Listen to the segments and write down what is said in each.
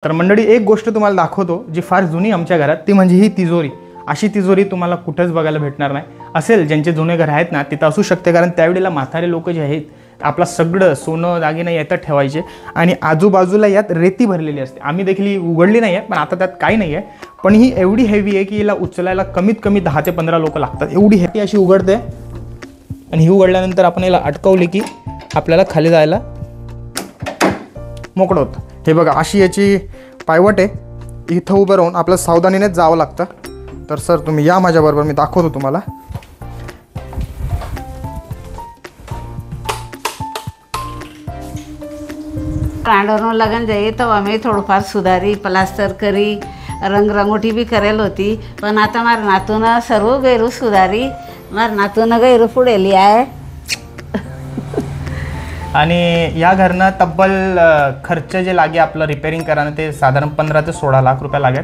तर मंडळी एक गोष्ट तुम्हाला दाखवतो जी फार जुनी आमच्या घरात, ती म्हणजे ही तिजोरी। अशी तिजोरी तुम्हाला कुठेच बघायला भेटणार नाही। असेल ज्यांचे जुने घर आहेत ना तिथं असू शकते, कारण त्यावेळेला म्हातारे लोक जे आहेत आपला सगळं सोनं दागिने यात ठेवायचे आणि आजूबाजूला यात रेती भरलेली असते। आम्ही देखील उघडली नाही आहे, पण आता त्यात काही नाही आहे, पण ही एवढी हेवी आहे की हिला उचलायला कमीत कमी 10 ते 15 लोक लागतात। एवढी हेवी अशी उघडते आणि ही उघडल्यानंतर आपण याला अटकवली की आपल्याला खाली जायला मोकळं होतं। हे बघा अशी याची पायवट आहे, इथं उभं राहून आपल्याला सावधानीनेच जावं लागतं। तर सर तुम्ही या माझ्याबरोबर, मी दाखवतो तुम्हाला। कांडोरनं लगन जाई तेव्हा मी थोडंफार सुधारी, प्लास्टर करी, रंगरंगोटी भी करेल होती, पण आता मार नातूनं सर्व गैरू सुधारी, मार नातूनं गैरू पुढेली आहे। आणि या घरनं तब्बल खर्च जे लागे आपलं रिपेअरिंग करायला ते साधारण 15 ते 16 लाख रुपये लागेल।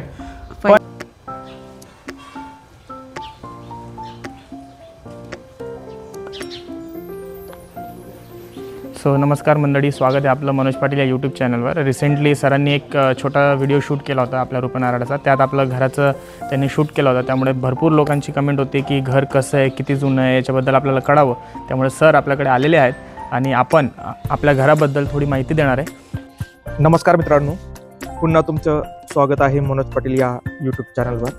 सो नमस्कार मंडळी, स्वागत आहे आपलं मनोज पाटील या यूट्यूब चॅनलवर। रिसेंटली सरांनी एक छोटा व्हिडिओ शूट केला होता आपल्या रुपनाराडाचा, त्यात आपलं घराचं त्यांनी शूट केलं होतं। त्यामुळे भरपूर लोकांची कमेंट होती की घर कसं आहे, किती जुनं आहे, याच्याबद्दल आपल्याला कळावं। त्यामुळे सर आपल्याकडे आलेले आहेत आणि आपण आपल्या घराबद्दल थोडी माहिती देणार आहे। नमस्कार मित्रांनो, पुन्हा तुमचं स्वागत आहे मनोज पाटील या यूट्यूब चॅनलवर।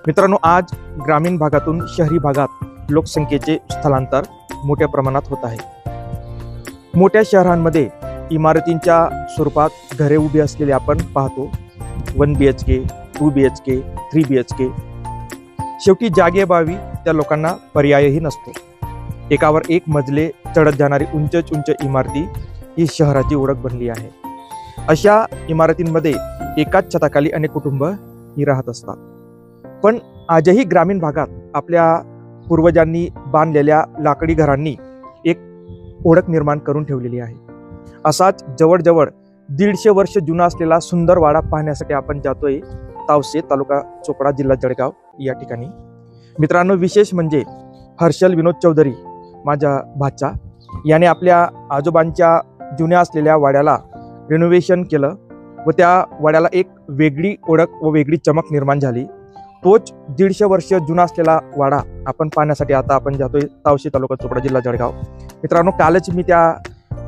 मित्रांनो, आज ग्रामीण भागातून शहरी भागात लोकसंख्येचे स्थलांतर मोठ्या प्रमाणात होत आहे। मोठ्या शहरांमध्ये इमारतींच्या स्वरूपात घरे उभी असलेली आपण पाहतो। 1 BHK, 2 BHK, 3 BHK। शेवटी जागेअभावी त्या लोकांना पर्यायही नसतो। एकावर एक मजले चढत जाणारी उंच उंच इमारती ही शहराची ओळख बनली आहे। अशा इमारतींमध्ये एकाच छताखाली अनेक कुटुंब ही राहत असतात। पण आजही ग्रामीण भागात आपल्या पूर्वजांनी बांधलेल्या लाकडी घरांनी एक ओळख निर्माण करून ठेवलेली आहे। असाच जवळजवळ 150 वर्ष जुना असलेला सुंदर वाडा पाहण्यासाठी आपण जातोय तावसे, तालुका चोपडा, जिल्हा जळगाव या ठिकाणी। मित्रांनो, विशेष म्हणजे हर्षल विनोद चौधरी माझा भाचा याने आपल्या आजोबांच्या जुन्या असलेल्या वाड्याला रिनोव्हेशन केलं व त्या वाड्याला एक वेगळी ओळख व वेगळी चमक निर्माण झाली। तोच 150 वर्ष जुना असलेला वाडा आपण पाहण्यासाठी आता आपण जातोय तावशी, तालुका चोपडा, जिल्हा जळगाव। मित्रांनो, कालच मी त्या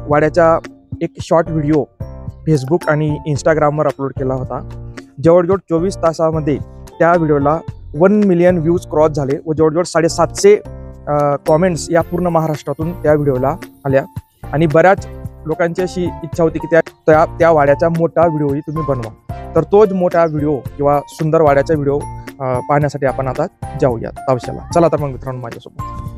वाड्याचा एक शॉर्ट व्हिडिओ फेसबुक आणि इंस्टाग्रामवर अपलोड केला होता। जवळजवळ 24 तासामध्ये त्या व्हिडिओला 1 मिलियन व्ह्यूज क्रॉस झाले व जवळजवळ 750 कॉमेंट्स या पूर्ण महाराष्ट्रातून त्या व्हिडिओला आल्या। आणि बऱ्याच लोकांची अशी इच्छा होती की त्या वाड्याचा मोठा व्हिडिओही तुम्ही बनवा। तर तोच मोठा व्हिडिओ किंवा सुंदर वाड्याचा व्हिडिओ पाहण्यासाठी आपण आता जाऊया तावशाला। चला तर मग मित्रांनो माझ्यासोबत।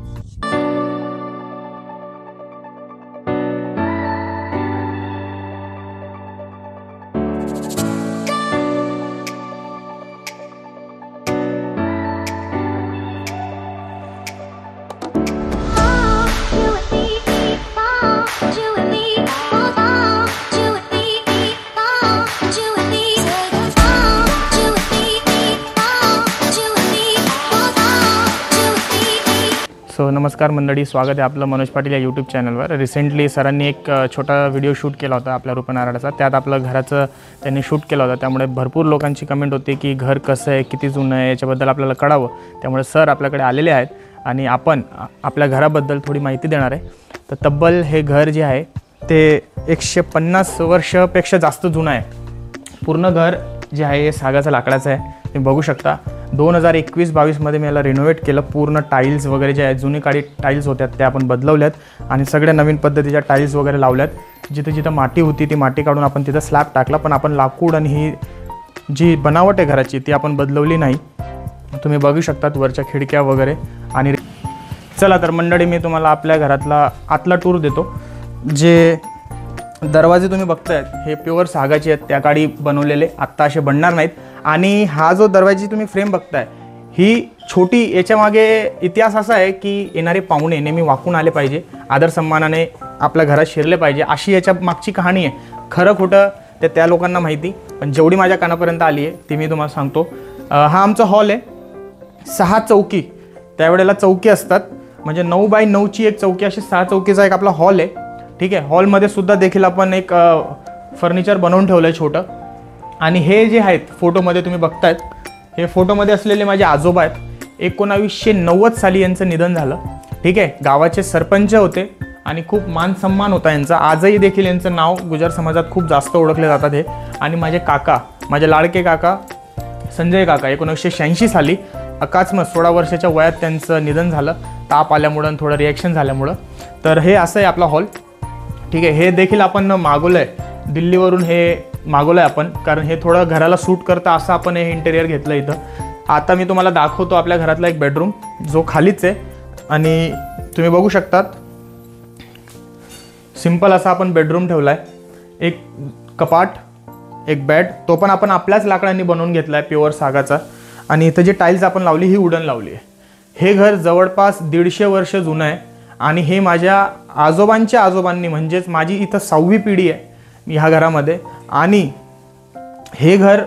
सो नमस्कार मंडळी, स्वागत आहे आपलं मनोज पाटील या यूट्यूब चॅनलवर। रिसेंटली सरांनी एक छोटा व्हिडिओ शूट केला होता आपल्या रुपनाराडाचा, त्यात आपलं घराचं त्यांनी शूट केलं होतं। त्यामुळे भरपूर लोकांची कमेंट होती की घर कसं आहे, किती जुनं आहे, याच्याबद्दल आपल्याला कळावं। त्यामुळे सर आपल्याकडे आलेले आहेत आणि आपण आपल्या घराबद्दल थोडी माहिती देणार आहे। तर तब्बल हे घर जे आहे ते 150 वर्षापेक्षा जास्त जुनं आहे। पूर्ण घर जे आहे हे सागाचं लाकडाचं आहे, तुम्ही बघू शकता। 2021-22 मध्ये मी याला रिनोव्हेट केलं। पूर्ण टाईल्स वगैरे जे आहेत, जुनी काळी टाईल्स होत्या त्या आपण बदलवल्यात आणि सगळ्या नवीन पद्धतीच्या टाईल्स वगैरे लावल्यात। जिथं जिथं माती होती ती माती काढून आपण तिथं स्लॅब टाकला, पण आपण लाकूड आणि ही जी बनावट आहे घराची ती आपण बदलवली नाही। तुम्ही बघू शकतात वरच्या खिडक्या वगैरे। आणि चला तर मंडळी, मी तुम्हाला आपल्या घरातला आतला टूर देतो। जे दरवाजे तुम्ही बघतायत हे प्युअर सागाचे आहेत, त्या काळी बनवलेले, आत्ता असे बनणार नाहीत। आणि हा जो दरवाजी तुम्ही फ्रेम बघताय ही छोटी, याच्या मागे इतिहास असा आहे की येणारे पाहुणे नेहमी वाकून आले पाहिजे, आदर सन्मानाने आपल्या घरात शिरले पाहिजे, अशी याच्या मागची कहाणी आहे। खरं खोटं ते त्या लोकांना माहिती, पण जेवढी माझ्या कानापर्यंत आली आहे ती मी तुम्हाला सांगतो। हा आमचा हॉल आहे, 6 चौकी, त्यावेळेला चौकी असतात, म्हणजे 9 बाय 9ची एक चौकी, अशी 6 चौकीचा एक आपला हॉल आहे। ठीक आहे, हॉलमध्ये सुद्धा देखील आपण एक फर्निचर बनवून ठेवलं आहे छोटं। आणि हे जे आहेत फोटोमध्ये तुम्ही बघतायत, हे फोटोमध्ये असलेले माझे आजोबा आहेत. 1990 साली यांचं निधन झालं. ठीक आहे, गावाचे सरपंच होते आणि खूप मान सन्मान होता यांचा. आजही देखील यांचं नाव गुजर समाजात खूप जास्त ओळखले जातात हे. आणि माझे काका, माझे लाडके काका संजय काका 1986 साली अकाचमत 16 वर्षाच्या वयात त्यांचं निधन झालं, ताप आल्यामुळं आणि थोडं रिॲक्शन झाल्यामुळं. तर हे असं आहे आपला हॉल. ठीक आहे, हे देखील आपण मागवलं आहे दिल्लीवरून, हे मागवलं आहे आपण, कारण हे थोडं घराला सूट करतं असं आपण हे इंटेरियर घेतलं इथं. आता मी तुम्हाला दाखवतो आपल्या घरातला एक बेडरूम जो खालीच आहे. आणि तुम्ही बघू शकतात सिंपल असा आपण बेडरूम ठेवला आहे. एक कपाट, एक बेड, तो पण आपण आपल्याच लाकडांनी बनवून घेतला आहे, प्युअर सागाचा. आणि इथं जे टाईल्स आपण लावली ही वुडन लावली आहे. हे घर जवळपास 150 वर्ष जुनं आहे आणि हे माझ्या आजोबांच्या आजोबांनी, म्हणजेच माझी इथं 6वी पिढी आहे ह्या घरामध्ये. आणि हे घर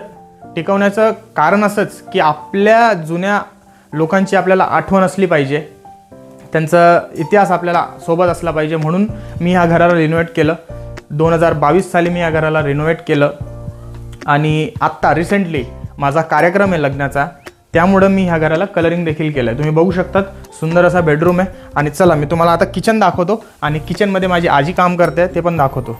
टिकवण्याचं कारण असंच की आपल्या जुन्या लोकांची आपल्याला आठवण असली पाहिजे, त्यांचा इतिहास आपल्याला सोबत असला पाहिजे, म्हणून मी ह्या घराला रिनोव्हेट केलं. 2022 साली मी या घराला रिनोव्हेट केलं. आणि आत्ता रिसेंटली माझा कार्यक्रम आहे लग्नाचा, त्यामुळं मी ह्या घराला कलरिंग देखील केलं आहे. तुम्ही बघू शकतात सुंदर असा बेडरूम आहे. आणि चला मी तुम्हाला आता किचन दाखवतो आणि किचनमध्ये माझी आजी काम करते ते पण दाखवतो.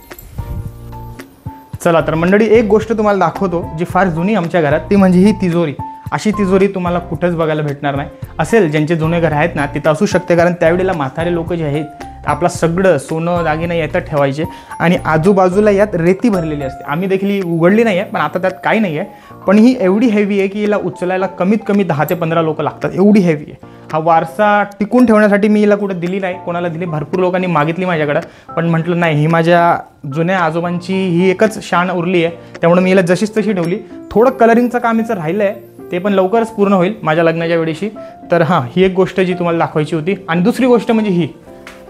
चला तर मंडळी, एक गोष्ट तुम्हाला दाखवतो जी फार जुनी आमच्या घरात, ती म्हणजे ही तिजोरी. अशी तिजोरी तुम्हाला कुठंच बघायला भेटणार नाही. असेल ज्यांचे जुने घर आहेत ना तिथं असू शकते, कारण त्यावेळेला म्हातारे लोक जे आहेत आपलं सगळं सोनं दागिनं याच्यात ठेवायचे आणि आजूबाजूला यात रेती भरलेली असते. आम्ही देखील ही उघडली नाही आहे, पण आता त्यात काही नाही आहे. पण ही एवढी हेवी आहे की हिला उचलायला कमीत कमी 10 ते 15 लोक लागतात, एवढी हेवी आहे. हा वारसा टिकून ठेवण्यासाठी मी हिला कुठं दिली नाही, कोणाला दिली, भरपूर लोकांनी मागितली माझ्याकडं, पण म्हटलं नाही, ही माझ्या जुन्या आजोबांची ही एकच शान उरली आहे, त्यामुळे मी हिला जशीच तशी ठेवली. थोडं कलरिंगचं काम हिचं राहिलं आहे, ते पण लवकरच पूर्ण होईल माझ्या लग्नाच्या वेळेशी. तर हां, ही एक गोष्ट जी तुम्हाला दाखवायची होती. आणि दुसरी गोष्ट म्हणजे ही,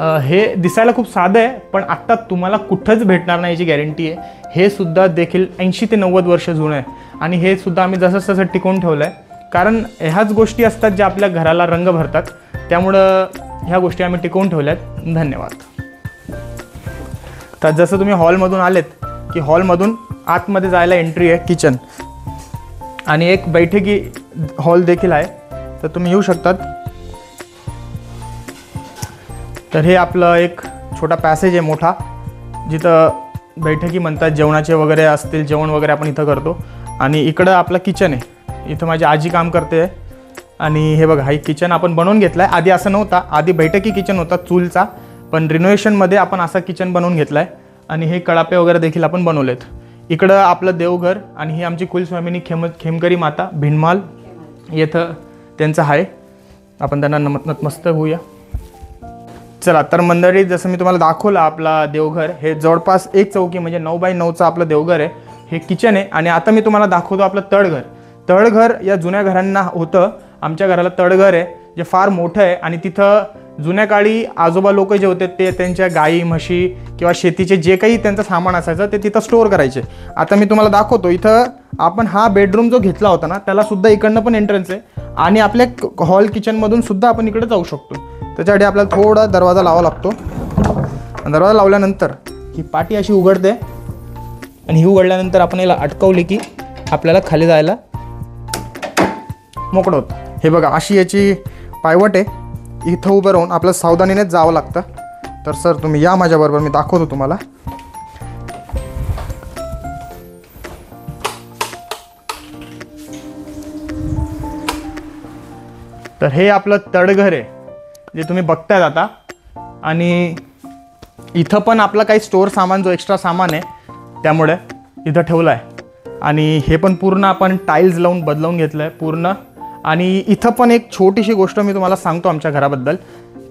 हे दिसायला खूप साधं आहे, पण आत्ता तुम्हाला कुठंच भेटणार नाही याची गॅरंटी आहे. हे सुद्धा देखील 80 ते 90 वर्ष जुनं आहे आणि हे सुद्धा आम्ही जसं तसं टिकवून ठेवलं आहे, कारण ह्याच गोष्टी असतात ज्या आपल्या घराला रंग भरतात. त्यामुळं ह्या गोष्टी आम्ही टिकवून ठेवल्या आहेत. धन्यवाद. तर जसं तुम्ही हॉलमधून आलेत की हॉलमधून आतमध्ये जायला एंट्री आहे किचन आणि एक बैठकी हॉल देखील आहे, तर तुम्ही येऊ शकतात. तर हे आपलं एक छोटा पॅसेज आहे मोठा, जिथं बैठकी म्हणतात, जेवणाचे वगैरे असतील, जेवण वगैरे आपण इथं करतो. आणि इकडं आपलं किचन आहे, इथं माझी आजी काम करते. आणि हे बघा, हा किचन आपण बनवून घेतला आहे. आधी असं नव्हता, आधी बैठकी किचन होता चूलचा, पण रिनोव्हेशनमध्ये आपण असा किचन बनवून घेतला आहे. आणि हे कळापे वगैरे देखील आपण बनवलेत. इकडं आपलं देवघर आणि ही आमची कुलस्वामिनी खेमकरी माता भिंडमाल येथं त्यांचं आहे, आपण त्यांना नतमस्तक होऊया. चला तर मंडळी, जसं मी तुम्हाला दाखवलं आपला देवघर, हे जवळपास एक चौकी म्हणजे 9x9चं आपलं देवघर आहे. हे किचन आहे. आणि आता मी तुम्हाला दाखवतो आपलं तळघर. तळघर या जुन्या घरांना होतं, आमच्या घराला तळघर आहे जे फार मोठं आहे. आणि तिथं जुन्या काळी आजोबा लोक जे होते ते त्यांच्या गाई म्हशी किंवा शेतीचे जे काही त्यांचं सामान असायचं ते तिथं स्टोअर करायचे. आता मी तुम्हाला दाखवतो, इथं आपण हा बेडरूम जो घेतला होता ना, त्याला सुद्धा इकडनं पण एंट्रन्स आहे आणि आपल्या हॉल किचनमधून सुद्धा आपण इकडे जाऊ शकतो. त्याच्यासाठी आपल्याला थोडा दरवाजा लावावा लागतो. दरवाजा लावल्यानंतर ही पाटी अशी उघडते आणि ही उघडल्यानंतर आपण याला अटकवली की आपल्याला खाली जायला मोकळं होतं. हे बघा, अशी याची पायवट आहे. इथं उभं राहून आपल्याला सावधानीनेच जावं लागतं. तर सर तुम्ही या माझ्याबरोबर, मी दाखवतो तुम्हाला. तर हे आपलं तळघर आहे जे तुम्ही बघतायत आता. आणि इथं पण आपलं काही स्टोअर सामान, जो एक्स्ट्रा सामान आहे त्यामुळे इथं ठेवलं आहे. आणि हे पण पूर्ण आपण टाईल्स लावून बदलवून घेतलं आहे पूर्ण. आणि इथं पण एक छोटीशी गोष्ट मी तुम्हाला सांगतो आमच्या घराबद्दल,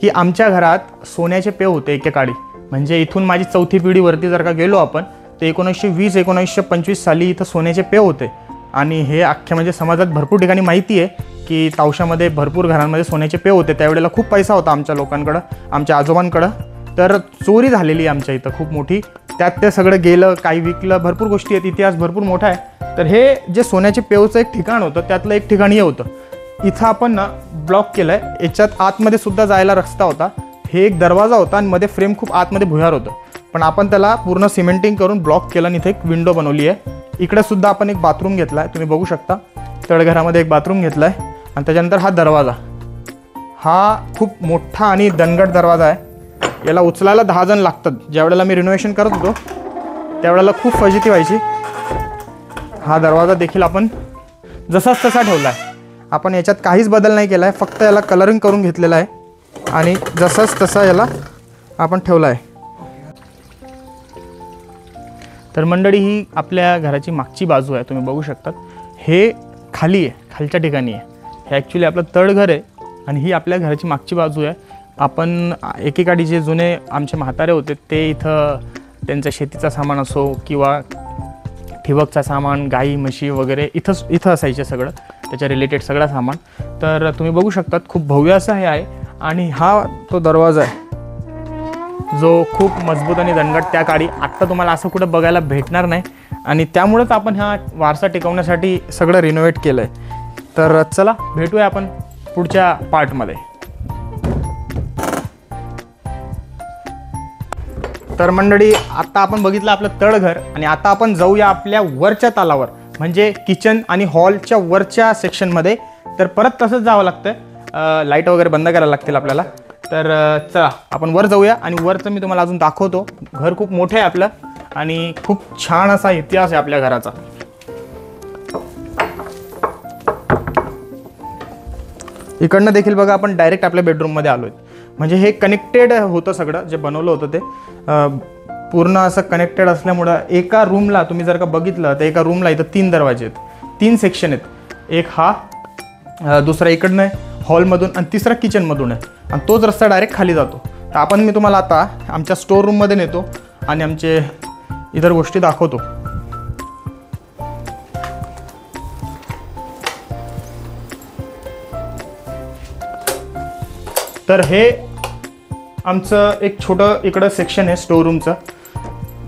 की आमच्या घरात सोन्याचे पेव होते एकेकाळी. म्हणजे इथून माझी 4थी पिढीवरती जर का गेलो आपण, तर 1920-1925 साली इथं सोन्याचे पेव होते. आणि हे अख्ख्या म्हणजे समाजात भरपूर ठिकाणी माहिती आहे की तावशामध्ये भरपूर घरांमध्ये सोन्याचे पेव होते. त्यावेळेला खूप पैसा होता आमच्या लोकांकडं, आमच्या आजोबांकडं. तर चोरी झालेली आहे आमच्या इथं खूप मोठी. त्यात ते सगळं गेलं, काही विकलं, भरपूर गोष्टी आहेत, इतिहास भरपूर मोठा आहे. तर हे जे सोन्याचे पेवचं एक ठिकाण होतं त्यातलं एक ठिकाण हे होतं. इथं आपण ना ब्लॉक केलं आहे. याच्यात आतमध्ये सुद्धा जायला रस्ता होता. हे एक दरवाजा होता आणि मध्ये फ्रेम खूप आतमध्ये भुयार होतं. पण पण आपण त्याला पूर्ण सिमेंटिंग करून ब्लॉक केलं आणि इथे एक विंडो बनवली आहे. इकडे सुद्धा आपण एक बाथरूम घेतला आहे, तुम्ही बघू शकता. तळघरामध्ये एक बाथरूम घेतला आहे आणि त्याच्यानंतर हा दरवाजा, हा खूप मोठा आणि दणकट दरवाजा आहे. याला उचलायला 10 जण लागतात. ज्यावेळेला मी रिनोव्हेशन करत होतो त्यावेळेला खूप फजिती व्हायची. हा दरवाजा देखील आपण जसाच तसा ठेवला आहे. आपण याच्यात काहीच बदल नाही केला आहे, फक्त याला कलरिंग करून घेतलेलं आहे आणि जसाच तसा याला आपण ठेवला आहे. तर मंडळी, ही आपल्या घराची मागची बाजू आहे, तुम्ही बघू शकता. हे खाली आहे, खालच्या ठिकाणी आहे. हे ॲक्च्युली आपलं तळघर आहे आणि ही आपल्या घराची मागची बाजू आहे. आपण एकेकाळी जे जुने आमचे म्हातारे होते ते इथं त्यांचं शेतीचा सामान असो किंवा ठिबकचा सामान, गाई म्हशी वगैरे इथं असायचे सगळं, त्याच्या रिलेटेड सगळं सामान. तर तुम्ही बघू शकतात खूप भव्य असं हे आहे. आणि हा तो दरवाजा आहे जो खूप मजबूत आणि दणकट, त्या काळी आत्ता तुम्हाला असं कुठं बघायला भेटणार नाही. आणि त्यामुळेच आपण हा वारसा टिकवण्यासाठी सगळं रिनोव्हेट केलं आहे. तर चला भेटूया आपण पुढच्या पार्टमध्ये. तर मंडळी, आता आपण बघितलं आपलं तळघर आणि आता आपण जाऊया आपल्या वरच्या तालावर, म्हणजे किचन आणि हॉलच्या वरच्या सेक्शनमध्ये. तर परत तसंच जावं लागतं, लाईट वगैरे बंद करायला लागतील आपल्याला. तर चला आपण वर जाऊया आणि वरचं मी तुम्हाला अजून दाखवतो. घर खूप मोठं आहे आपलं आणि खूप छान असा इतिहास आहे आपल्या घराचा. इकडनं देखील बघा आपण डायरेक्ट आपल्या बेडरूममध्ये आलो आहे. म्हणजे हे कनेक्टेड होतं, सगळं जे बनवलं होतं ते पूर्ण असं कनेक्टेड असल्यामुळं एका रूमला तुम्ही जर का बघितलं तर एका रूमला इथं 3 दरवाजे आहेत, 3 सेक्शन आहेत. एक हा, दुसरा इकडनं आहे हॉलमधून आणि तिसरा किचनमधून आहे आणि तोच रस्ता डायरेक्ट खाली जातो. तर मी तुम्हाला आता आमच्या स्टोर रूममध्ये नेतो आणि आमचे इतर गोष्टी दाखवतो. तर हे आमचं एक छोटं इकडं सेक्शन आहे स्टोर रूमचं,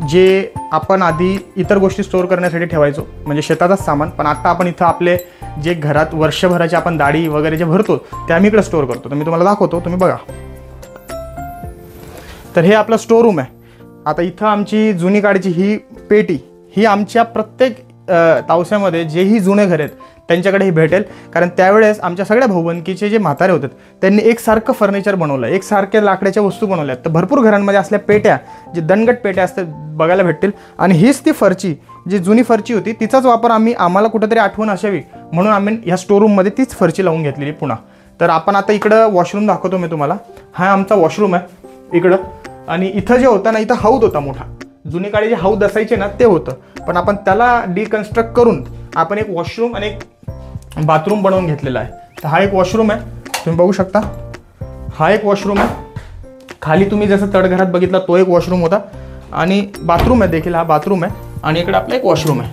जे आपण आधी इतर गोष्टी स्टोअर करण्यासाठी ठेवायचो, म्हणजे शेतातच सामान. पण आता आपण इथं आपले जे घरात वर्षभराचे आपण डाळी वगैरे जे भरतो ते आम्ही इकडे स्टोअर करतो. तर मी तुम्हाला दाखवतो, तुम्ही बघा. तर हे आपलं स्टोर रूम आहे. आता इथं आमची जुनी काळची ही पेटी, ही आमच्या प्रत्येक तावस्यामध्ये जेही जुने घर आहेत त्यांच्याकडे ही भेटेल. कारण त्यावेळेस आमच्या सगळ्या भाऊबंदकीचे जे म्हातारे होते त्यांनी एकसारखं फर्निचर बनवलं, एकसारख्या लाकडाच्या वस्तू बनवल्या. तर भरपूर घरांमध्ये असल्या पेट्या, जे दणकट पेट्या असतात, बघायला भेटतील. आणि हीच ती फरची, जी जुनी फरची होती, तिचाच वापर आम्हाला कुठेतरी आठवण असावी म्हणून आम्ही ह्या स्टोर रूममध्ये तीच फरची लावून घेतलेली पुन्हा. तर आपण आता इकडं वॉशरूम दाखवतो मी तुम्हाला. हा आमचा वॉशरूम आहे इकडं. आणि इथं जे होतं ना, इथं हौद होता मोठा. जुनी काळी जे हौद असायचे ना ते होतं, पण आपण त्याला डिकन्स्ट्रक्ट करून आपण एक वॉशरूम आणि एक बाथरूम बनवून घेतलेला आहे. तर हा एक वॉशरूम आहे, तुम्ही बघू शकता. हा एक वॉशरूम आहे. खाली तुम्ही जसं तळघरात बघितला तो एक वॉशरूम होता आणि बाथरूम आहे देखील, हा बाथरूम आहे. आणि इकडे आपला एक वॉशरूम आहे,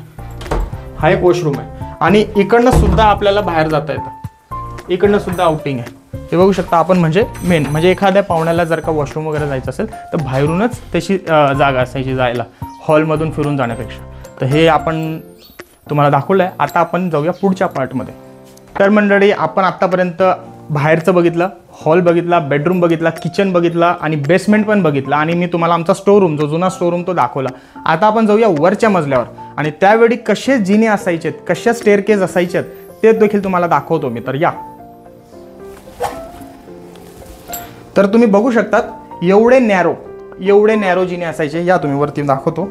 हा एक वॉशरूम आहे. आणि इकडनं सुद्धा आपल्याला बाहेर जाता येतं, इकडनं सुद्धा आउटिंग आहे. ते बघू शकता आपण. म्हणजे मेन म्हणजे एखाद्या पाहुण्याला जर का वॉशरूम वगैरे जायचं असेल तर बाहेरूनच त्याची जागा असायची जायला, हॉलमधून फिरून जाण्यापेक्षा. तर हे आपण तुम्हाला दाखवलं आहे. आता आपण जाऊया पुढच्या पार्टमध्ये. तर मंडळी, आपण आत्तापर्यंत बाहेरचं बघितलं, हॉल बघितला, बेडरूम बघितला, किचन बघितला आणि बेसमेंट पण बघितला. आणि मी तुम्हाला आमचा स्टोर रूम, जो जुना स्टोर रूम, तो दाखवला. आता आपण जाऊया वरच्या मजल्यावर आणि त्यावेळी कसे जिने असायचेत, कशा स्टेअरकेज असायच्यात ते देखील तुम्हाला दाखवतो मी. तर या. तर तुम्ही बघू शकतात एवढे नॅरो जिने असायचे. या तुम्ही वरती दाखवतो.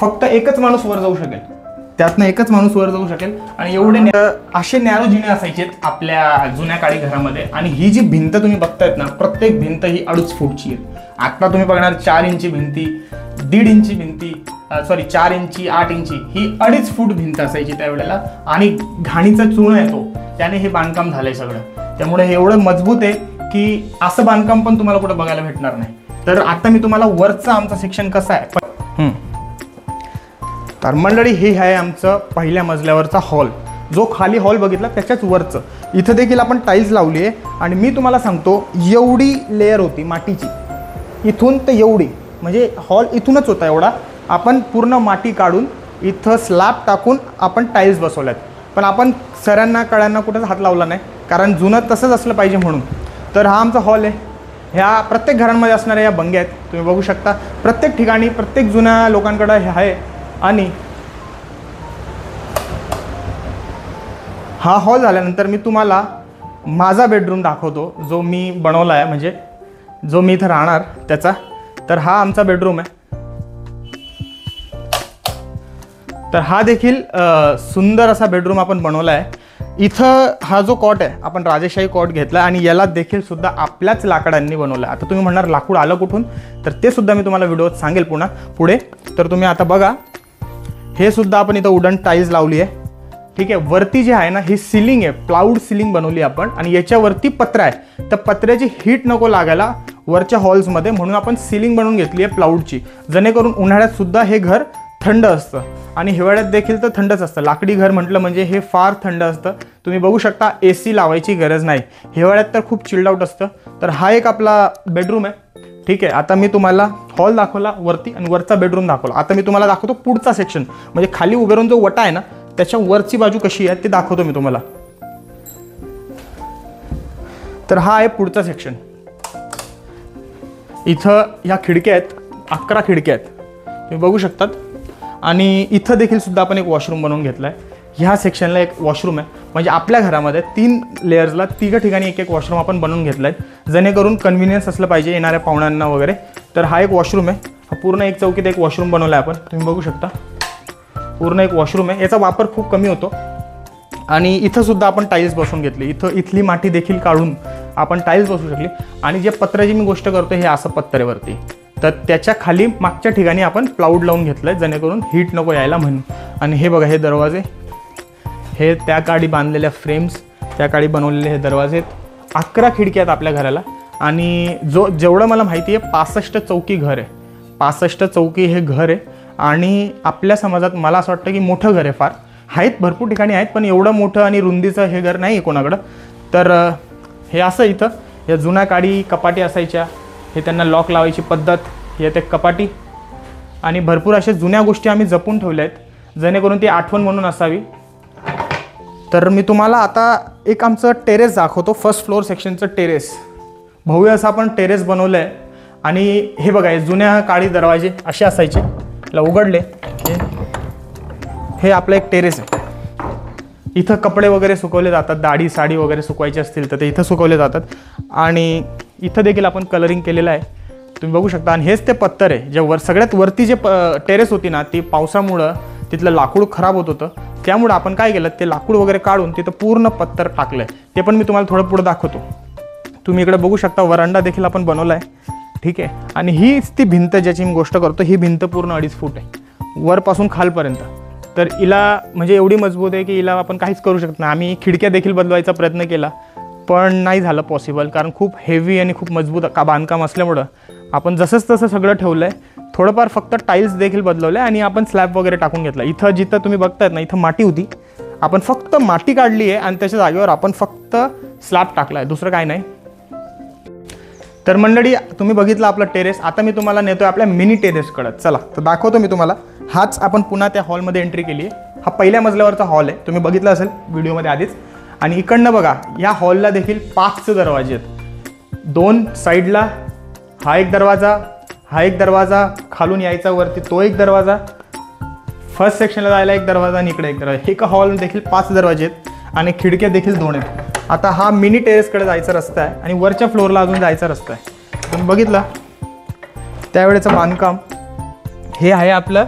फक्त एकच माणूस वर जाऊ शकेल, त्यातनं एकच माणूस वर जाऊ शकेल. आणि एवढे असे नॅरो जिने असायचे आपल्या जुन्या काळी घरामध्ये. आणि ही जी भिंत तुम्ही बघतायत ना, प्रत्येक भिंत ही 2.5 फूटची आहे. आता तुम्ही बघणार 4 इंची भिंती, 1.5 इंची भिंती, 4 इंची, 8 इंची, ही 2.5 फूट भिंत असायची त्यावेळेला. आणि घाणीचा चूर्ण येतो त्याने हे बांधकाम झालंय सगळं. त्यामुळे हे एवढं मजबूत आहे की असं बांधकाम पण तुम्हाला कुठं बघायला भेटणार नाही. तर आता मी तुम्हाला वरचा आमचा सेक्शन कसा आहे. तर मंडळी, हे आहे आमचं पहिल्या मजल्यावरचा हॉल. जो खाली हॉल बघितला त्याच्याच वरचं. इथं देखील आपण टाईल्स लावली आहे. आणि मी तुम्हाला सांगतो, एवढी लेअर होती मातीची, इथून तर एवढी, म्हणजे हॉल इथूनच होता एवढा. आपण पूर्ण माती काढून इथं स्लॅब टाकून आपण टाईल्स बसवल्यात. पण आपण सऱ्यांना कळ्यांना कुठंच हात लावला नाही, कारण जुनं तसंच असलं पाहिजे म्हणून. तर हा आमचा हॉल आहे. ह्या प्रत्येक घरांमध्ये असणाऱ्या या बंग्या आहेत, तुम्ही बघू शकता प्रत्येक ठिकाणी प्रत्येक जुन्या लोकांकडे हे आहे. आणि हा हॉल झाल्यानंतर मी तुम्हाला माझा बेडरूम दाखवतो, जो मी बनवला आहे, म्हणजे जो मी इथं राहणार त्याचा. तर हा आमचा बेडरूम आहे. तर हा देखील सुंदर असा बेडरूम आपण बनवला आहे. इथं हा जो कॉट आहे आपण राजेशाही कॉट घेतला आणि याला देखील सुद्धा आपल्याच लाकडांनी बनवलं आहे. आता तुम्ही म्हणणार लाकूड आलं कुठून, तर ते सुद्धा मी तुम्हाला व्हिडिओत सांगेल पुढे. तर तुम्ही आता बघा, हे सुद्धा आपण इथं वुडन टाईल्स लावली आहे. ठीक आहे. वरती जे आहे ना, ही सिलिंग आहे, प्लाऊड सिलिंग बनवली आपण आणि याच्यावरती पत्रा आहे. तर पत्र्याची हीट नको लागायला वरच्या हॉल्समध्ये, म्हणून आपण सिलिंग बनवून घेतली आहे प्लाऊडची, जेणेकरून उन्हाळ्यात सुद्धा हे घर थंड असतं आणि हिवाळ्यात देखील तर थंडच असतं. लाकडी घर म्हटलं म्हणजे हे फार थंड असतं. तुम्ही बघू शकता AC लावायची गरज नाही. हिवाळ्यात तर खूप चिल्ड आउट असतं. तर हा एक आपला बेडरूम आहे. ठीक आहे. आता मी तुम्हाला हॉल दाखवला वरती आणि वरचा बेडरूम दाखवला. आता मी तुम्हाला दाखवतो पुढचा सेक्शन, म्हणजे खाली उभे राहून जो वटा आहे ना, त्याच्या वरची बाजू कशी आहे ते दाखवतो मी तुम्हाला. तर हा आहे पुढचा सेक्शन. इथं ह्या खिडक्या आहेत, 11 खिडक्या आहेत, तुम्ही बघू शकतात. आणि इथं देखील सुद्धा आपण एक वॉशरूम बनवून घेतला आहे. ह्या सेक्शनला एक वॉशरूम आहे, म्हणजे आपल्या घरामध्ये 3 लेयर्सला 3 ठिकाणी एक वॉशरूम आपण बनवून घेतला आहे, जेणेकरून कन्व्हिनियन्स असलं पाहिजे येणाऱ्या पाहुण्यांना वगैरे. तर हा एक वॉशरूम आहे. हा पूर्ण एक चौकीत एक वॉशरूम बनवला आहे आपण, तुम्ही बघू शकता. पूर्ण एक वॉशरूम आहे. याचा वापर खूप कमी होतो. आणि इथं सुद्धा आपण टाईल्स बसवून घेतली. इथली माती देखील काढून आपण टाईल्स बसवू शकली. आणि जे पत्र्याची मी गोष्ट करतो हे असं पत्रे वरती, तर त्याच्या खाली मागच्या ठिकाणी आपण प्लाऊड लावून घेतलं आहे, जेणेकरून हीट नको यायला म्हणून. आणि हे बघा, हे दरवाजे, हे त्या काळी बांधलेल्या फ्रेम्स, त्या काळी बनवलेले हे दरवाजे आहेत. 11 खिडक्या आहेत आपल्या घराला. आणि जेवढं मला माहिती आहे 65 चौकी घर आहे. 65 चौकी हे घर आहे. आणि आपल्या समाजात मला असं वाटतं की मोठं घर आहे फार. आहेत भरपूर ठिकाणी आहेत, पण एवढं मोठं आणि रुंदीचं हे घर नाही आहे कोणाकडं. तर हे असं इथं या जुन्या काळी कपाटी असायच्या, हे त्यांना लॉक लावायची पद्धत, हे ते कपाटी. आणि भरपूर अशा जुन्या गोष्टी आम्ही जपून ठेवल्या आहेत, जेणेकरून ती आठवण म्हणून असावी. तर मी तुम्हाला आता एक आमचं टेरेस दाखवतो. फर्स्ट फ्लोअर सेक्शनचं टेरेस, भव्य असं आपण टेरेस बनवलं आहे. आणि हे बघा, हे जुन्या काळी दरवाजे असे असायचे, ला उघडले, हे आपलं एक टेरेस आहे. इथं कपडे वगैरे सुकवले जातात, दाढी साडी वगैरे सुकवायचे असतील तर ते इथं सुकवले जातात. आणि इथं देखील आपण कलरिंग केलेलं आहे, तुम्ही बघू शकता. आणि हेच ते पत्तर आहे, जे सगळ्यात वरती जे टेरेस होती ना, ती पावसामुळं तिथलं लाकूड खराब होत होतं. त्यामुळं आपण काय केलं, ते लाकूड वगैरे काढून तिथं पूर्ण पत्तर टाकलं आहे. ते पण मी तुम्हाला थोडं पुढं दाखवतो. तुम्ही इकडे बघू शकता, वरांडा देखील आपण बनवला आहे. ठीक आहे. आणि हीच ती भिंत ज्याची मी गोष्ट करतो, ही भिंत पूर्ण 2.5 फूट आहे वरपासून खालपर्यंत. तर हिला म्हणजे एवढी मजबूत आहे की हिला आपण काहीच करू शकत नाही. आम्ही खिडक्या देखील बदलवायचा प्रयत्न केला, पण नाही झालं पॉसिबल, कारण खूप हेवी आणि खूप मजबूत बांधकाम असल्यामुळं आपण जसंच तसं सगळं ठेवलं आहे. थोडंफार फक्त टाईल्स देखील बदलवले आणि आपण स्लॅब वगैरे टाकून घेतला. इथं जिथं तुम्ही बघतायत ना, इथं माती होती, आपण फक्त माती काढली आहे आणि त्याच्या जागेवर आपण फक्त स्लॅब टाकला आहे, दुसरं काय नाही. तर मंडळी, तुम्ही बघितलं आपलं टेरेस. आता मी तुम्हाला नेतो आहे आपल्या मिनी टेरेसकडं. चला तर दाखवतो मी तुम्हाला. हाच आपण पुन्हा त्या हॉलमध्ये एंट्री केली आहे. हा पहिल्या मजल्यावरचा हॉल आहे, तुम्ही बघितलं असेल व्हिडिओमध्ये आधीच. आणि इकडनं बघा, या हॉलला देखील 5 दरवाजे आहेत. 2 साईडला हा एक दरवाजा, हा एक दरवाजा, खालून यायचा वरती तो एक दरवाजा, फर्स्ट सेक्शनला जायला एक दरवाजा आणि इकडे एक दरवाजा. एका हॉल देखील 5 दरवाजे आहेत आणि खिडक्या देखील 2 आहेत. आता हा मिनी टेरेसकडे जायचा रस्ता आहे आणि वरच्या फ्लोअरला अजून जायचा रस्ता आहे. तुम्ही बघितला त्यावेळेचं बांधकाम. हे आहे आपलं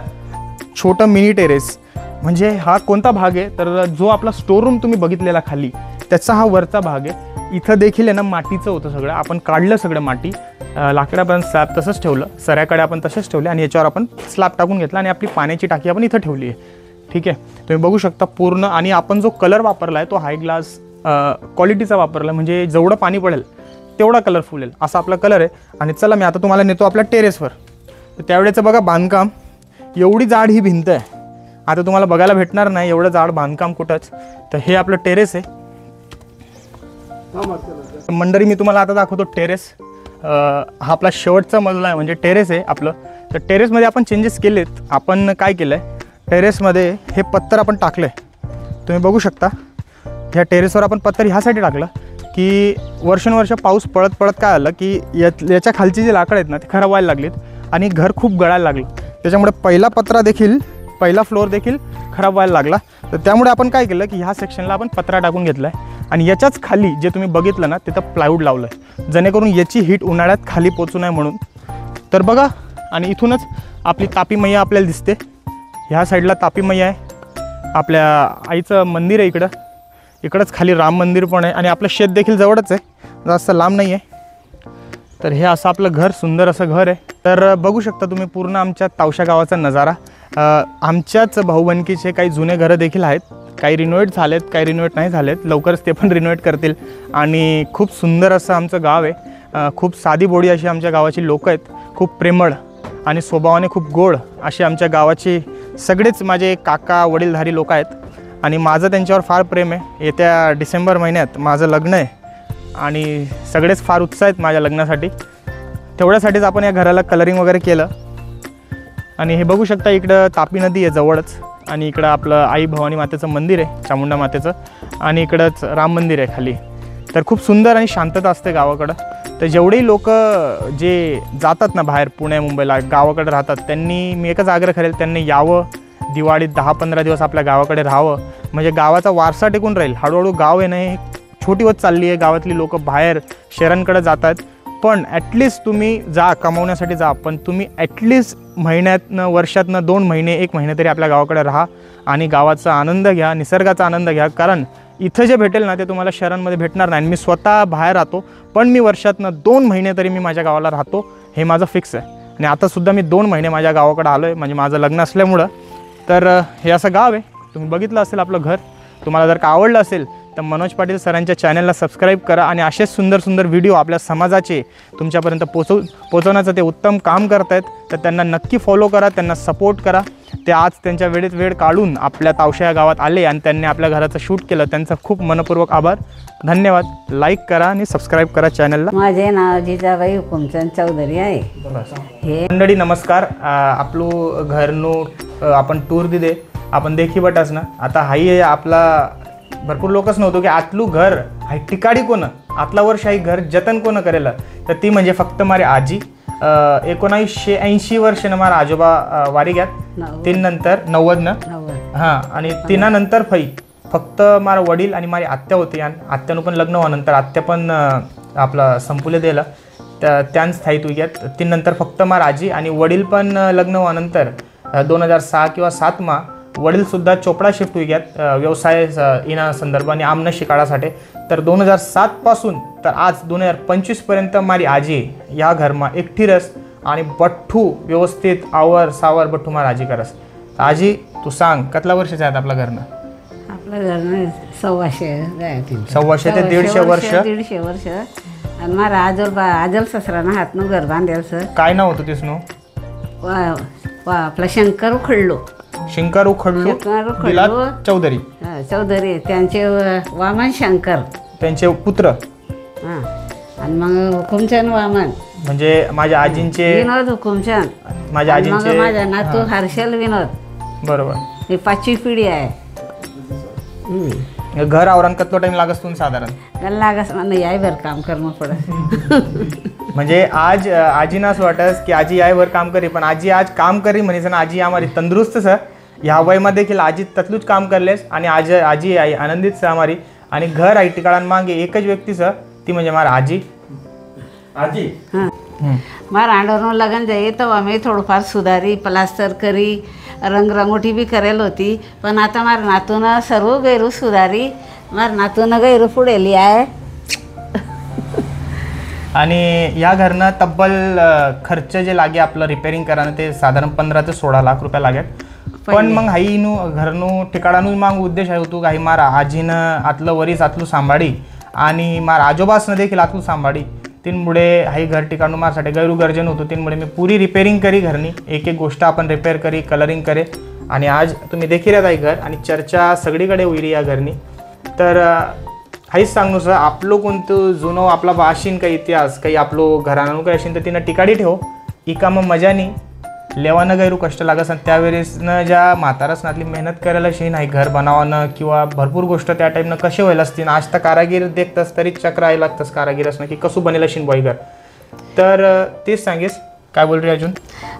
छोटं मिनी टेरेस. म्हणजे हा कोणता भाग आहे, तर जो आपला स्टोअर तुम्ही बघितलेला खाली, त्याचा हा वरचा भाग आहे. इथं देखील आहे ना, मातीचं होतं सगळं, आपण काढलं सगळं माती, लाकडापर्यंत स्लॅब तसंच ठेवलं, सऱ्याकडे आपण तसंच ठेवले आणि याच्यावर आपण स्लॅब टाकून घेतला आणि आपली पाण्याची टाकी आपण इथं ठेवली आहे. ठीक आहे. तुम्ही बघू शकता पूर्ण. आणि आपण जो कलर वापरला आहे तो हाय ग्लास क्वालिटीचा वापरला, म्हणजे जेवढं पाणी पडेल तेवढा कलरफुल येईल असा आपला कलर आहे. आणि चला मी आता तुम्हाला नेतो आपल्या टेरेसवर. तर त्यावेळेचं बघा बांधकाम, एवढी जाड ही भिंत आहे, आता तुम्हाला बघायला भेटणार नाही एवढं जाड बांधकाम कुठंच. तर हे आपलं टेरेस आहे. मंडळी, मी तुम्हाला आता दाखवतो टेरेस. हा आपला शेवटचा मजला आहे, म्हणजे टेरेस आहे आपलं. तर टेरेसमध्ये आपण चेंजेस केलेत. आपण काय केलं आहे, टेरेसमध्ये हे पत्तर आपण टाकलं आहे, तुम्ही बघू शकता. ह्या टेरेसवर आपण पत्तर ह्यासाठी टाकलं की वर्षानुवर्ष पाऊस पडत पडत काय आलं की याच्या खालची जी लाकडं आहेत ना ती खराब व्हायला लागलीत आणि घर खूप गळायला लागलं. त्याच्यामुळे पहिला फ्लोअर देखील खराब व्हायला लागला. तर त्यामुळे आपण काय केलं की ह्या सेक्शनला आपण पत्रा टाकून घेतला आहे आणि याच्याच खाली जे तुम्ही बघितलं ना तिथं प्लायवूड लावलं आहे, जेणेकरून याची हीट उन्हाळ्यात खाली पोचू नये म्हणून. तर बघा, आणि इथूनच आपली तापी मैया आपल्याला दिसते. ह्या साईडला तापी मैया आहे, आपल्या आईचं मंदिर आहे इकडंच खाली राम मंदिर पण आहे आणि आपलं शेत देखील जवळच आहे, जास्त लांब नाही आहे. तर हे असं आपलं घर, सुंदर असं घर आहे. तर बघू शकता तुम्ही पूर्ण आमच्या तावशा गावाचा नजारा. आमच्याच भाऊबंदकीचे काही जुने घरं देखील आहेत, काही रिनोव्हेट झालेत, काही रिनोव्हेट नाही झालेत, लवकरच ते पण रिनोव्हेट करतील. आणि खूप सुंदर असं आमचं गाव आहे. खूप साधी बोडी अशी आमच्या गावाची लोकं आहेत, खूप प्रेमळ आणि स्वभावाने खूप गोड अशी आमच्या गावाची सगळेच माझे काका वडीलधारी लोक आहेत आणि माझं त्यांच्यावर फार प्रेम आहे. येत्या डिसेंबर महिन्यात माझं लग्न आहे आणि सगळेच फार उत्साह आहेत माझ्या लग्नासाठी. तेवढ्यासाठीच आपण या घराला कलरिंग वगैरे केलं. आणि हे बघू शकता इकडं तापी नदी आहे जवळच आणि इकडं आपलं आई भवानी मातेचं मंदिर आहे, चामुंडा मातेचं, आणि इकडंच राम मंदिर आहे खाली. तर खूप सुंदर आणि शांतता असते गावाकडं. तर जेवढेही लोक जे जातात ना बाहेर पुणे मुंबईला गावाकडे राहतात, त्यांनी मी एकच आग्रह करेल, त्यांनी यावं, दिवाळीत 10-15 दिवस आपल्या गावाकडे राहावं, म्हणजे गावाचा वारसा टिकून राहील. हळूहळू गाव आहे ना हे छोटी होत चालली आहे, गावातली लोक बाहेर शहरांकडे जात आहेत. पण ॲटलिस्ट तुम्ही जा, कमावण्यासाठी जा, पण तुम्ही ॲटलिस्ट महिन्यातनं, वर्षातनं 2 महिने, 1 महिने तरी आपल्या गावाकडे राहा आणि गावाचा आनंद घ्या, निसर्गाचा आनंद घ्या. कारण इथं जे भेटेल ना ते तुम्हाला शहरांमध्ये भेटणार नाही. मी स्वतः बाहेर राहतो, पण मी वर्षातनं 2 महिने तरी मी माझ्या गावाला राहतो, हे माझं फिक्स आहे. आणि आतासुद्धा मी 2 महिने माझ्या गावाकडे आलो आहे, म्हणजे माझं लग्न असल्यामुळं. तर हे असं गाव आहे. तुम्ही बघितलं असेल आपलं घर. तुम्हाला जर का आवडलं असेल तर मनोज पाटील सरांच्या चॅनलला सबस्क्राईब करा आणि असेच सुंदर सुंदर व्हिडिओ आपल्या समाजाचे तुमच्यापर्यंत पोचवण्याचं ते उत्तम काम करत आहेत. तर त्यांना नक्की फॉलो करा, त्यांना सपोर्ट करा. ते आज त्यांच्या वेळेत वेळ काढून आपल्या तावशा या गावात आले आणि त्यांनी आपल्या घराचं शूट केलं. त्यांचा खूप मनपूर्वक आभार, धन्यवाद. लाईक करा आणि सबस्क्राईब करा चॅनलला. माझे नाव जिजाबाई हुकुमचंद चौधरी आहे. हे मंडळी नमस्कार. आपलं घरनं आपण टूर दिले, आपण देखी बटास ना. आता हाई आपला भरपूर लोकच नव्हतो की आतलू घर हाई ठिकाणी कोण, आतला वर्ष हाई घर जतन कोण करेल. तर ती म्हणजे फक्त मारी आजी. 1980 वर्षानं मारा आजोबा वारी घ्यात, 3 नंतर 90 हां, आणि 3 नंतर फक्त मारा वडील आणि मारी आत्या होती. आणि आत्यानं पण लग्न व्हानंतर आत्या पण आपला संपुले दिलं, त्यांच स्थायित्व घ्यात. 3 नंतर फक्त मारा आजी आणि वडील पण लग्न व्हानंतर 2006 किंवा 7 मा वडीलसुद्धा चोपडा शिफ्ट होई घ्यात व्यवसाय येण्या संदर्भाने आमनं शिकाळासाठी. तर 2007 पासून तर आज 2025पर्यंत मारी आजी या घरमा एकटी रस आणि बठ्ठू व्यवस्थित आवर सावर बठ्ठू मार आजी करस. आजी तू सांग कतला वर्षाचं आहेत आपल्या घरनं? आपलं घर 100 ते 150 वर्ष. 150 वर्ष. आणि मारा आजल ससरानं हातनं घर बांधेलचं. काय नाव होतं तेच नो? आपला शंकर उखडलो, शंकर उखडलो चौधरी. चौधरी त्यांचे वामन शंकर, त्यांचे पुत्र. हां, आणि मग हुकुमचंद वामन म्हणजे माझ्या आजींचे विनोद हुकुमचंद, माझ्या आजींचे माझा नातू हर्षल विनोद. बरोबर. ही 5वी पिढी आहे. घर आवरण कतलो टाइम लागस तुम्ही साधारण? लागस मला यायवर काम करणं पडत. म्हणजे आज आजीना असं वाटस की आजी यायवर काम करी, पण आजी आज काम करी म्हणजे ना आजी आम्हारी तंदुरुस्त सर. ह्या वयमा देखील आजी ततलूच काम करलेस आणि आजी आई आनंदित सर आम्हारी. आणि घर आई ठिकाण मागे एकच व्यक्ती सर, ती म्हणजे मारा आजी. हां, मारा आंडवरनं लग्न जाई तेव्हा मी थोडंफार सुधारी, प्लास्टर करी, रंगरंगोटी बी करेल होती. पण आता मारा नातूनं सर्व गैरू सुधारी, मारा नातूनं गैरू पुढेली आहे. आणि या घरनं तब्बल खर्च जे लागे आपलं रिपेअरिंग करायला ते साधारण 15 ते 16 लाख रुपये लागेल. पण मग हाईनू घरनू ठिकाणानू माग उद्देश आहे होतो काही मारा आजीनं आतलं वरीस आतलू सांभाळी आणि मारा आजोबासनं देखील आतलू सांभाळी. तीनमुळे हाई घर ठिकाणू मारसाठी गैरू गरजेन होतो. तीनमुळे मी पुरी रिपेअरिंग करी घरनी, एक एक गोष्ट आपण रिपेअर करी, कलरिंग करे. आणि आज तुम्ही देखील आहे घर आणि चर्चा सगळीकडे होईल या घरनी. तर हाईच सांगू सर आपलं कोणतं जुनं आपला भाषीन काही इतिहास काही आपलं घराणू काही असेल तर तिनं टिकाडी ठेव. इका मग मजानी लेवानं गैरू कष्ट लागत आणि त्यावेळेसनं ज्या म्हातारसनातली मेहनत करायला अशी नाही घर बनावणं किंवा भरपूर गोष्ट त्या टाईमनं कसे व्हायला असतील आज तर कारागीर देखतस तरी चक्र आहे लागतंच कारागीर असणं की कसं बनेल असेल बॉय घर. तर तेच सांगेस काय बोल रे अजून.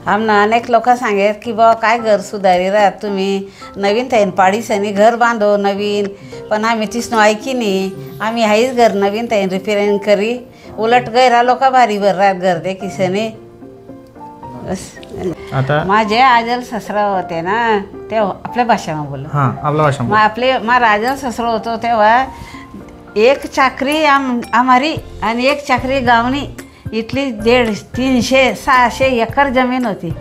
आमना अनेक लोक सांगेत की बाबा काय घर सुधारी राहत तुम्ही नवीन ताईन पाडीसनी घर बांधो नवीन, पण आम्ही तीच ऐकी नाही. आम्ही हाईच घर नवीन ताईन रिपेअरिंग करी, उलट गैरा लोक भारी भर राहत घर दे किसने. बस आता माझे आजल ससरा होते ना तेव्हा आपल्या भाषेમાં बोल. हां आपल्या भाषा आपले माझा आजल ससरा होतो तेव्हा एक चाकरी आम्हारी आणि एक चाकरी गावनी इथली 150, 300, 600 एकर जमीन होती.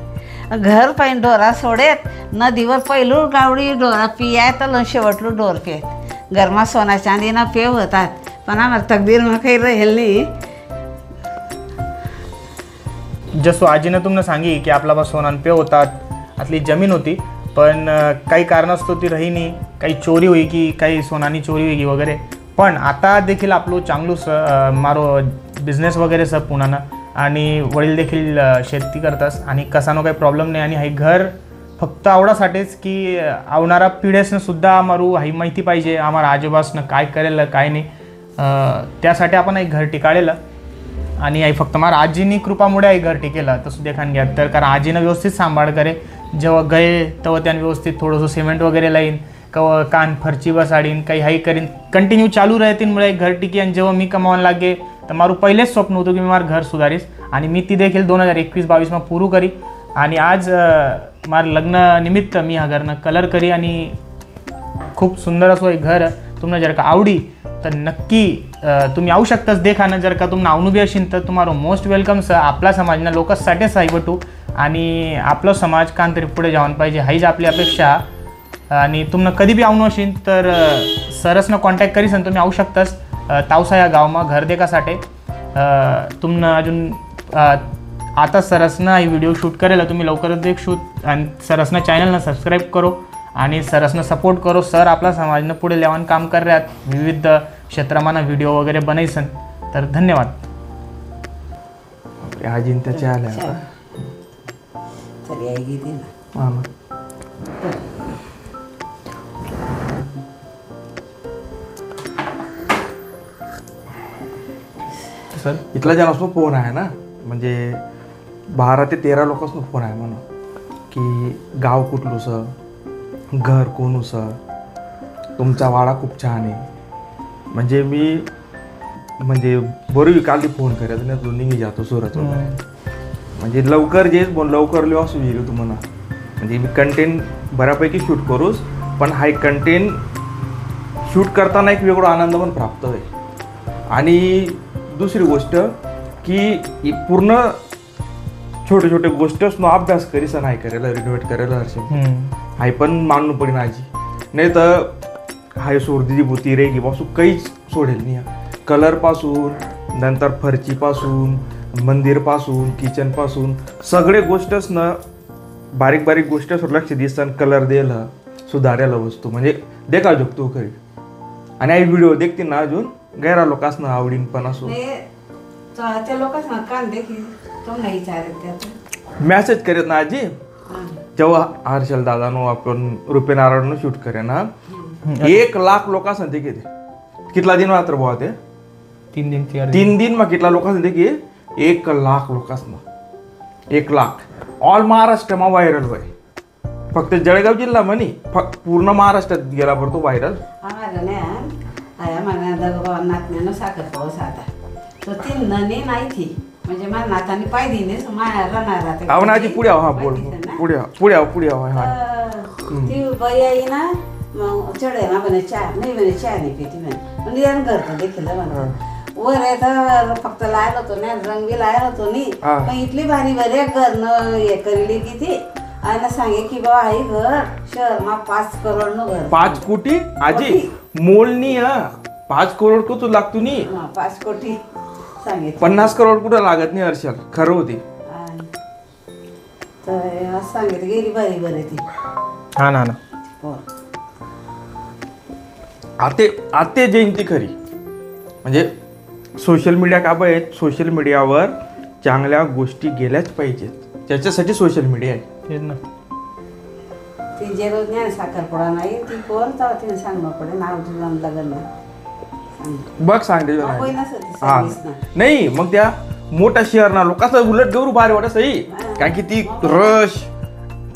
घर पाहिजे ढोरा सोडेत नदीवर पहिलू गावडी ढोरा पियाय तर शेवटलू ढोर पेत. घरमा सोना चांदीना पेव होतात, पण आम्हाला तकदीरमा काही राहील नाही. जसं आजीनं तुम्हाला सांगी की आपला बा सोनान पे होतात आतली जमीन होती, पण काही कारणास्तव ती रही नाही, काही चोरी होई की काही सोनानी चोरी होई की वगैरे. पण आता देखील आपलं चांगलं मारो बिझनेस वगैरे सब पुन्हा आणि वडील देखील शेती करतात आणि कसानो काही प्रॉब्लेम नाही. आणि हे घर फक्त आवडासाठीच की आवणारा पिढ्यासनं सुद्धा आम्हाला ही माहिती पाहिजे आम्हाला आजोबासनं काय करेल काय नाही, त्यासाठी आपण एक घर टिकाळेलं. आणि आई फक्त मारा आजीनी कृपामुळे आई घर टिकेलं तसं देखान घ्या. तर कारण आजीनं व्यवस्थित सांभाळ करे, जेव्हा गये तेव्हा त्यानं व्यवस्थित थोडंसं सिमेंट वगैरे लाईन कवा कान फरची बसाडीन काही हाई करीन कंटिन्यू चालू राहतील मुळे एक घर टिकी. आणि जेव्हा मी कमावायला लागे तर मारू पहिलेच स्वप्न होतं की मी मार घर सुधारीस आणि मी ती देखील 2021-22 पूरू करी. आणि आज मार लग्न निमित्त मी हा घरनं कलर करी आणि खूप सुंदर असो एक घर. तुम्हाला जर का आवडी तर नक्की तुम्ही येऊ शकताच देखानं. जर का तुम्हाला आवडू बी असेल तर तुम्हाला मोस्ट वेलकम सर. आपला समाजना लोकांसाठीच आहे बटू आणि आपला समाज कान तरी पुढे जाऊन पाहिजे हाईच आपली अपेक्षा. आणि तुम्हाला कधी बी आवडू असेल तर सरसनं कॉन्टॅक्ट करीस आणि तुम्ही येऊ शकताच तावसा या गावमा घर देखासाठी. तुम्हाला अजून आता सरसनं ही व्हिडिओ शूट करेल तुम्ही लवकरच एक शूट आणि सरसनं चॅनलनं सबस्क्राईब करो आणि सरसनं सपोर्ट करो. सर आपला समाजनं पुढे लेवान काम कर रहे आहेत विविध क्षेत्रामाना व्हिडिओ वगैरे बनायसन. तर धन्यवाद. आजीन त्याच्या आल्या तरी आई गेली ना. सर इथला जनासनो फोन आहे ना, म्हणजे 12 ते 13 लोकांसनो फोन आहे म्हणून की गाव कुठलंसं, घर कोणूसं, तुमचा वाडा खूप छान आहे. म्हणजे मी म्हणजे बरोबर काल फोन करायचं नाही तो निघी जातो सुरत म्हणजे लवकर जेच बोल लवकर लिहा असू येईल तुम्हाला. म्हणजे मी कंटेंट बऱ्यापैकी शूट करूच, पण हा कंटेंट शूट करताना एक वेगळा आनंद पण प्राप्त होईल. आणि दुसरी गोष्ट की पूर्ण छोटे छोटे गोष्टच अभ्यास करीस नाही करायला रिनोव्हेट करायला हरशी हाय पण मानू पडेल आजी. नाही तर हाय सोडदी बुती रे की पासून काहीच सोडेल नाही. कलरपासून नंतर फरचीपासून मंदिरपासून किचनपासून सगळे गोष्टच ना बारीक बारीक गोष्टच लक्ष दिसतं. कलर द्यायला सुधारायला वस्तू म्हणजे देखा शकतो खरी. आणि आई व्हिडिओ देखते ना अजून गैरा लोकांना आवडीन पण असो त्या लोकांना कान देखील तो नाही विचारत मेसेज करत ना आजी. जेव्हा हर्षल दादानो आपण रुपये नारायण शूट करे ना 1 लाख लोकांना देखील कितला दिन मात्र बुवा ते 3 दिन मग कितला लोकांना देखील 1 लाख लोकांना 1 लाख ऑल महाराष्ट्रमा व्हायरल होय. फक्त जळगाव जिल्हा म्हणी पूर्ण महाराष्ट्रात गेला पडतो व्हायरल. आम्हाला नातण्यानं साखर पाऊस आता तर ती ननी नाही ती म्हणजे माझ्या नाताने पाय दिने राहणार आजी पुढे हा बोल पुढे पुढे पुढे हा ती बाई आई ना चढे ना म्हणे चहा नाही पिती म्हणे निदान करतो देखील वर येतं फक्त लायला होतो ना रंग बी लायला होतो नी पण इथली भारी बरे घरनं हे करेली की ती आणि सांगे की बा आई घर शहर मा 5 करोड नो घर 5 कोटी आजी मोलनी 5 करोड को तू लागतो नी 5 कोटी सांगितलं 50 करोड कुठं लागत नाही हर्षल खरं होती. तर सांगितलं गेली भारी बरे ती हा ना आते जयंती खरी म्हणजे सोशल मीडिया का आहेत सोशल मीडियावर चांगल्या गोष्टी गेल्याच पाहिजेत. त्याच्यासाठी सोशल मीडिया आहे. तेच ना. ती जे रोज ज्ञान साखरपुडा नाही ती कोण तेव्हा तिने सांगणं पडे नाव तुझं लग्न नाही बघ सांगते होय नसं ती हा सर्विस ना नाही मग त्या मोठा शहर ना लोकांचं उलट गौरू भारी वाटत सही काय की ती रश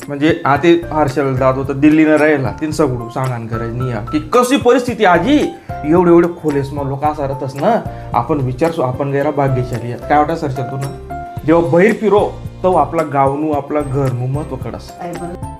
म्हणजे आते हर्षल जात होतं दिल्लीनं राहिला तीन सगळं सांगान करायचं निया की कशी परिस्थिती आजी एवढे एवढे खोलेस मग लोक असं राहतच ना आपण विचारसो आपण गैरा भाग्यशाली आहे. काय वाटत सरच्या तू ना जेव्हा बाहेर फिरो तो आपला गावनू आपला घरनू महत्व कडस काय बरं